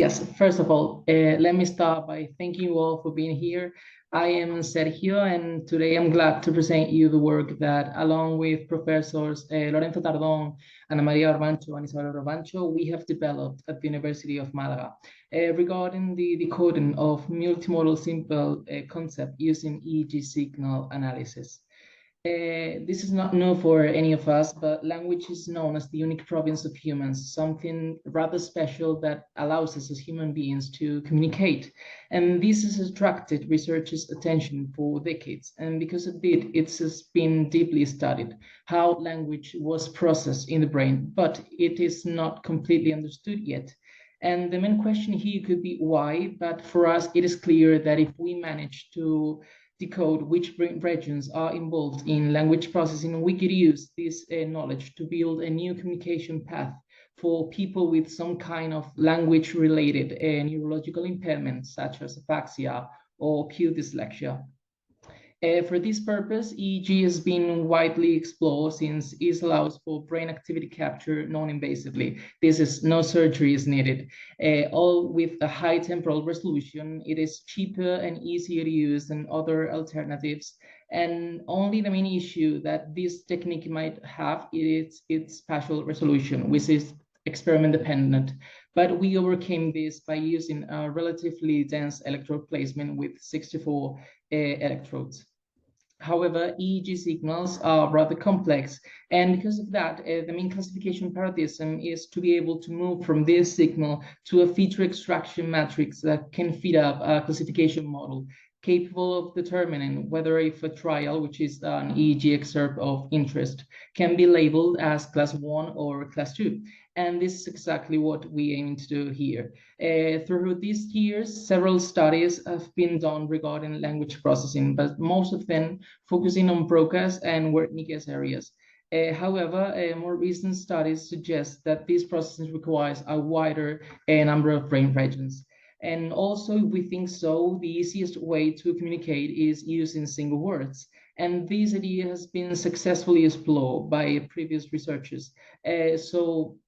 Yes, first of all, let me start by thanking you all for being here. I am Sergio, and today I'm glad to present you the work that, along with professors Lorenzo Tardón, Ana María Barbancho, and Isabel Barbancho, we have developed at the University of Málaga regarding the decoding of multimodal simple concept using EEG signal analysis. This is not new for any of us, but language is known as the unique province of humans, something rather special that allows us as human beings to communicate. And this has attracted researchers' attention for decades. And because of it, it's been deeply studied how language was processed in the brain, but it is not completely understood yet. And the main question here could be why, but for us, it is clear that if we manage to decode which brain regions are involved in language processing, we could use this knowledge to build a new communication path for people with some kind of language-related neurological impairment, such as aphasia or acute dyslexia. For this purpose, EEG has been widely explored since it allows for brain activity capture non-invasively. This is no surgery is needed. All with a high temporal resolution. It is cheaper and easier to use than other alternatives. And only the main issue that this technique might have is its spatial resolution, which is experiment dependent. But we overcame this by using a relatively dense electrode placement with 64 electrodes. However, EEG signals are rather complex, and because of that, the main classification paradigm is to be able to move from this signal to a feature extraction matrix that can feed up a classification model capable of determining whether if a trial, which is an EEG excerpt of interest, can be labeled as class 1 or class 2. And this is exactly what we aim to do here. Through these years, several studies have been done regarding language processing, but most of them focusing on Broca's and Wernicke's areas. However, more recent studies suggest that this processing requires a wider number of brain regions. And also, if we think so, the easiest way to communicate is using single words. And this idea has been successfully explored by previous researchers. So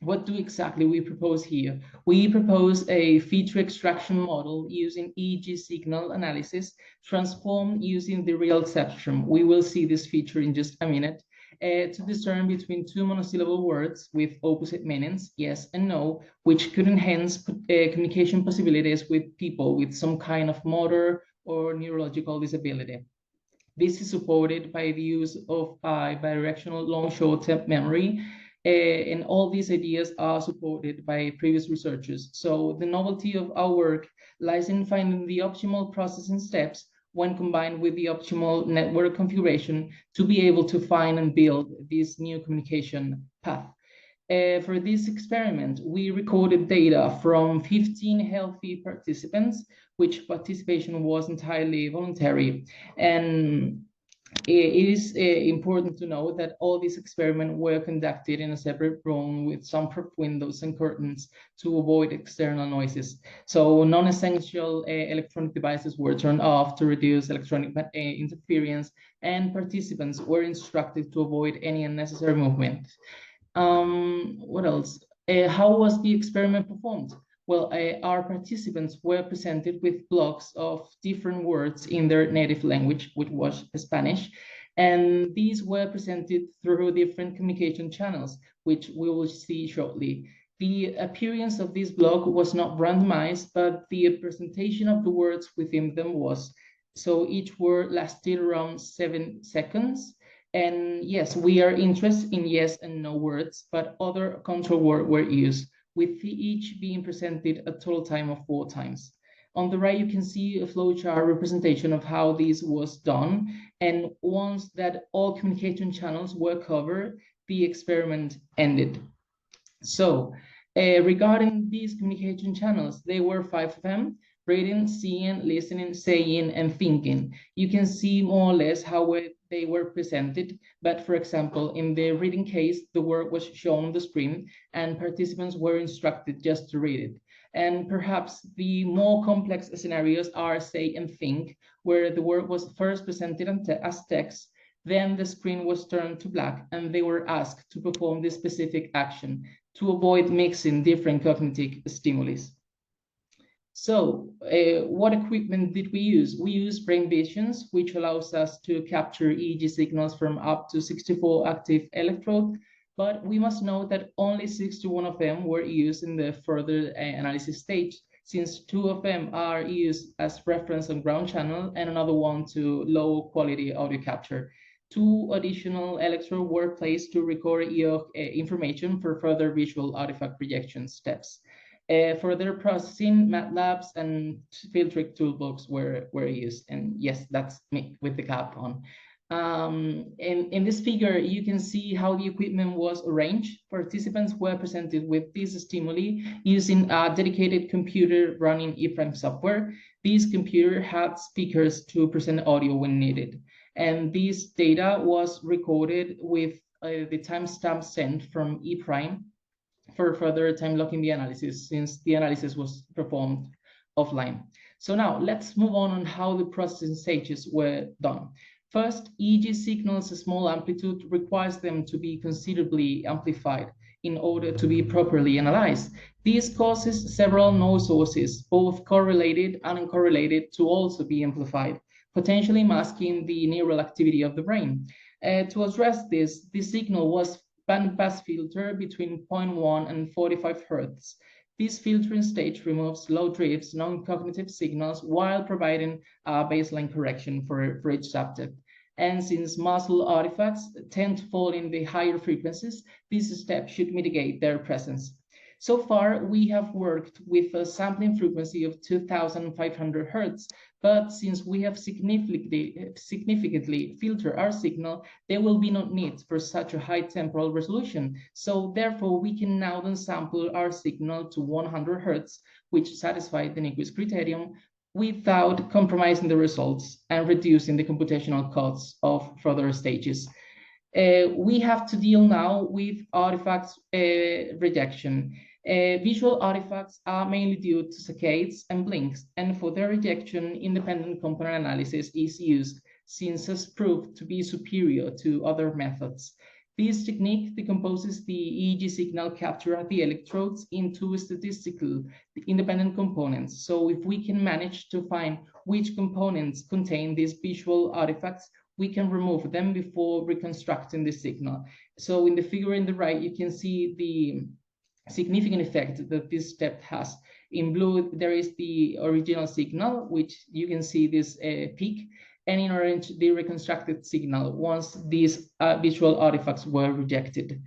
what do exactly we propose here? We propose a feature extraction model using EEG signal analysis transformed using the real cepstrum. We will see this feature in just a minute. To discern between two monosyllable words with opposite meanings, yes and no, which could enhance communication possibilities with people with some kind of motor or neurological disability. This is supported by the use of bidirectional long short-term memory, and all these ideas are supported by previous researchers. So the novelty of our work lies in finding the optimal processing steps when combined with the optimal network configuration to be able to find and build this new communication path. For this experiment, we recorded data from 15 healthy participants, which participation was entirely voluntary. And it is important to know that all these experiments were conducted in a separate room with soundproof windows and curtains to avoid external noises. So non-essential electronic devices were turned off to reduce electronic interference, and participants were instructed to avoid any unnecessary movement. What else? How was the experiment performed? Well, our participants were presented with blocks of different words in their native language, which was Spanish, and these were presented through different communication channels, which we will see shortly. The appearance of this block was not randomized, but the presentation of the words within them was. So each word lasted around 7 seconds. And yes, we are interested in yes and no words, but other control words were used, with each being presented a total time of 4 times. On the right, you can see a flowchart representation of how this was done. And once that all communication channels were covered, the experiment ended. So regarding these communication channels, there were 5 of them: reading, seeing, listening, saying, and thinking. You can see more or less how they were presented, but for example, in the reading case, the word was shown on the screen and participants were instructed just to read it. And perhaps the more complex scenarios are say and think, where the word was first presented as text, then the screen was turned to black and they were asked to perform this specific action to avoid mixing different cognitive stimuli. So what equipment did we use? We used brain visions, which allows us to capture EEG signals from up to 64 active electrodes, but we must note that only 61 of them were used in the further analysis stage, since 2 of them are used as reference on ground channel and another one to low quality audio capture. 2 additional electrodes were placed to record EOG information for further visual artifact projection steps. Further processing, MATLABs and filtering toolbox were used. And yes, that's me with the cap on. In this figure, you can see how the equipment was arranged. Participants were presented with these stimuli using a dedicated computer running ePrime software. This computer had speakers to present audio when needed. And this data was recorded with the timestamp sent from ePrime for further time locking the analysis, since the analysis was performed offline. So now let's move on how the processing stages were done. First, EEG signals a small amplitude requires them to be considerably amplified in order to be properly analyzed. This causes several noise sources, both correlated and uncorrelated, to also be amplified, potentially masking the neural activity of the brain. To address this, the signal was bandpass filter between 0.1 and 45 Hz. This filtering stage removes low drifts, non-cognitive signals, while providing a baseline correction for each subject. And since muscle artifacts tend to fall in the higher frequencies, this step should mitigate their presence. So far, we have worked with a sampling frequency of 2,500 Hz, but since we have significantly filtered our signal, there will be no need for such a high temporal resolution. So therefore, we can now then sample our signal to 100 Hz, which satisfies the Nyquist criterion, without compromising the results and reducing the computational costs of further stages. We have to deal now with artifacts rejection. Visual artifacts are mainly due to saccades and blinks, and for their rejection, independent component analysis is used, since it's proved to be superior to other methods. This technique decomposes the EEG signal captured at the electrodes into statistical independent components. So if we can manage to find which components contain these visual artifacts, we can remove them before reconstructing the signal. So in the figure in the right, you can see the significant effect that this step has. In blue, there is the original signal, which you can see this peak, and in orange, the reconstructed signal once these visual artifacts were rejected.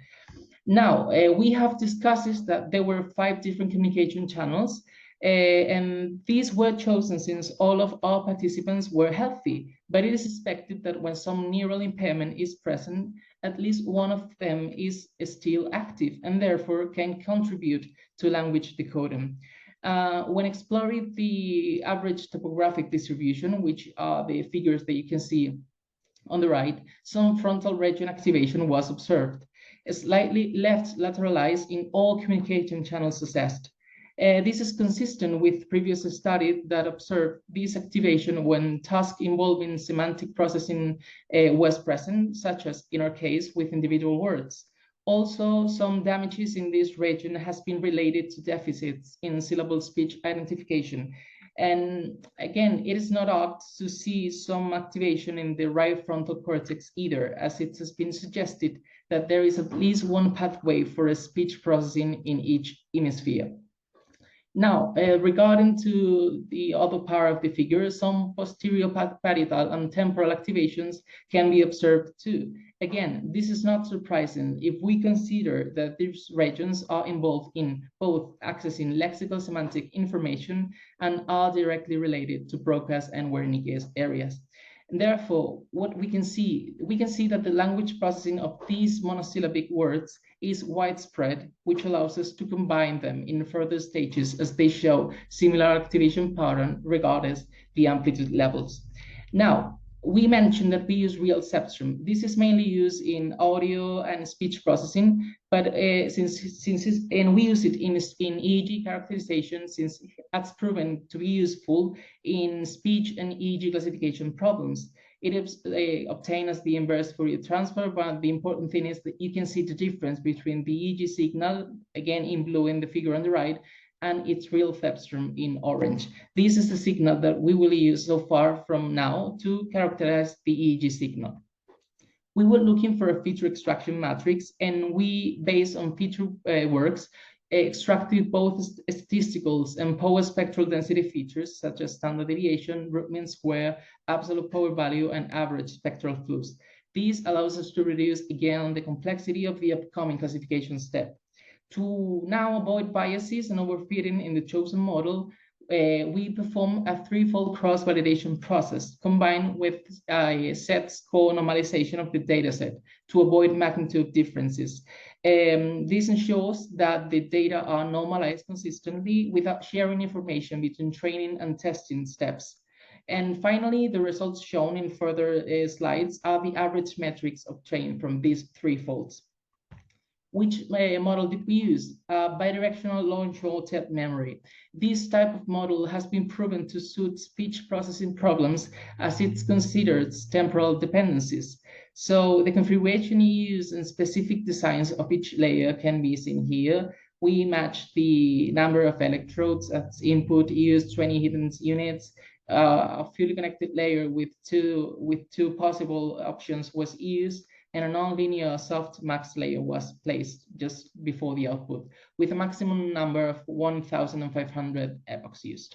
Now, we have discussed that there were 5 different communication channels, and these were chosen since all of our participants were healthy, but it is expected that when some neural impairment is present, at least one of them is still active and therefore can contribute to language decoding. When exploring the average topographic distribution, which are the figures that you can see on the right, some frontal region activation was observed, slightly left lateralized in all communication channels assessed. This is consistent with previous studies that observed this activation when task involving semantic processing was present, such as in our case with individual words. Also, some damages in this region has been related to deficits in syllable speech identification. And again, it is not odd to see some activation in the right frontal cortex either, as it has been suggested that there is at least one pathway for a speech processing in each hemisphere. Now, regarding to the other part of the figure, some posterior parietal and temporal activations can be observed too. Again, this is not surprising if we consider that these regions are involved in both accessing lexical semantic information and are directly related to broadcast and Wernicke's areas. And therefore, what we can see that the language processing of these monosyllabic words is widespread, which allows us to combine them in further stages as they show similar activation pattern regardless the amplitude levels. Now, we mentioned that we use real cepstrum. This is mainly used in audio and speech processing, but we use it in EEG characterization since it's proven to be useful in speech and EEG classification problems. It is obtained as the inverse Fourier transfer, but the important thing is that you can see the difference between the EEG signal, again in blue in the figure on the right, and its real cepstrum in orange. This is the signal that we will use so far from now to characterize the EEG signal. We were looking for a feature extraction matrix, and we, based on feature works, extracted both statistical and power spectral density features, such as standard deviation, root mean square, absolute power value, and average spectral flux. This allows us to reduce, again, the complexity of the upcoming classification step. To now avoid biases and overfitting in the chosen model, we perform a threefold cross-validation process combined with a set score normalization of the dataset to avoid magnitude differences. This ensures that the data are normalized consistently without sharing information between training and testing steps. And finally, the results shown in further slides are the average metrics obtained from these threefolds. Which model did we use? Bidirectional long-short tape memory. This type of model has been proven to suit speech processing problems as it considers temporal dependencies. So the configuration used and specific designs of each layer can be seen here. We match the number of electrodes as input, used 20 hidden units. A fully connected layer with two possible options was used, and a nonlinear soft max layer was placed just before the output, with a maximum number of 1,500 epochs used.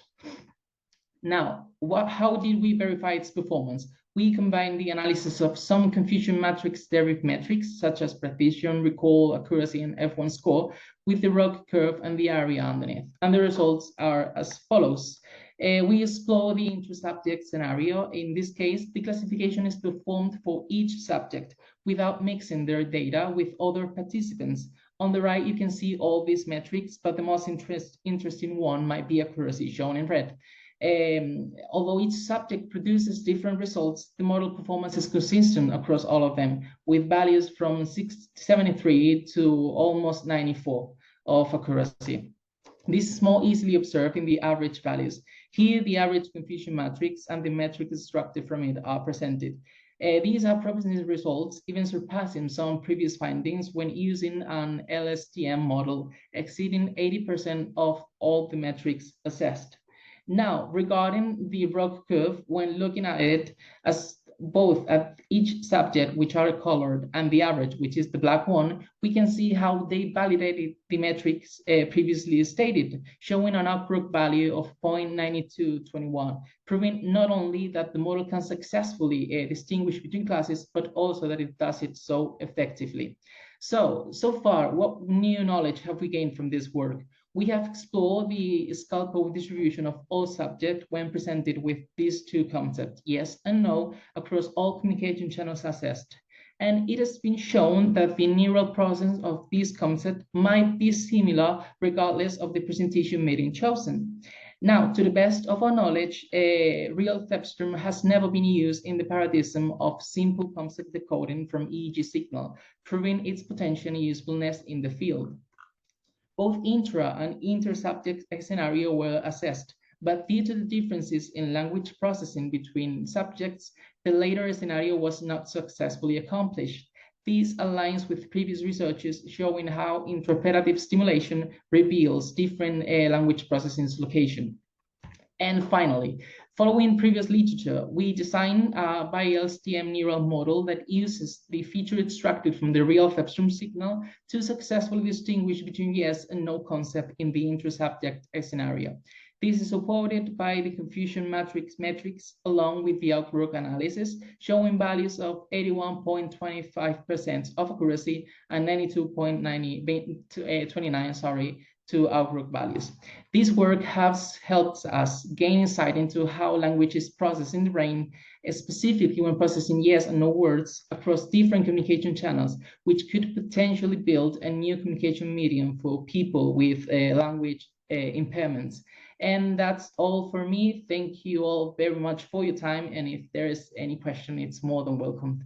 Now, how did we verify its performance? We combined the analysis of some confusion matrix derivative metrics, such as precision, recall, accuracy, and F1 score, with the ROC curve and the area underneath. And the results are as follows. We explore the inter-subject scenario. In this case, the classification is performed for each subject without mixing their data with other participants. On the right, you can see all these metrics, but the most interesting one might be accuracy, shown in red. Although each subject produces different results, the model performance is consistent across all of them, with values from 73 to almost 94 of accuracy. This is more easily observed in the average values. Here, the average confusion matrix and the metric extracted from it are presented. These are promising results, even surpassing some previous findings when using an LSTM model, exceeding 80% of all the metrics assessed. Now, regarding the ROC curve, when looking at it as both at each subject, which are colored, and the average, which is the black one, we can see how they validated the metrics previously stated, showing an ROC value of 0.9221, proving not only that the model can successfully distinguish between classes, but also that it does it so effectively. So far, what new knowledge have we gained from this work? We have explored the scalpel distribution of all subjects when presented with these two concepts, yes and no, across all communication channels assessed. And it has been shown that the neural process of these concepts might be similar regardless of the presentation medium chosen. Now, to the best of our knowledge, real cepstrum has never been used in the paradigm of simple concept decoding from EEG signal, proving its potential usefulness in the field. Both intra and inter-subject scenario were assessed, but due to the differences in language processing between subjects, the later scenario was not successfully accomplished. This aligns with previous researches showing how interpretative stimulation reveals different language processing's location. And finally, following previous literature, we designed a Bi-LSTM neural model that uses the feature extracted from the real cepstrum signal to successfully distinguish between yes and no concept in the inter-subject scenario. This is supported by the confusion matrix metrics along with the outlook analysis, showing values of 81.25% of accuracy and 92.29 to outlook values. This work has helped us gain insight into how language is processed in the brain, specifically when processing yes and no words across different communication channels, which could potentially build a new communication medium for people with language impairments. And that's all for me. Thank you all very much for your time. And if there is any question, it's more than welcome.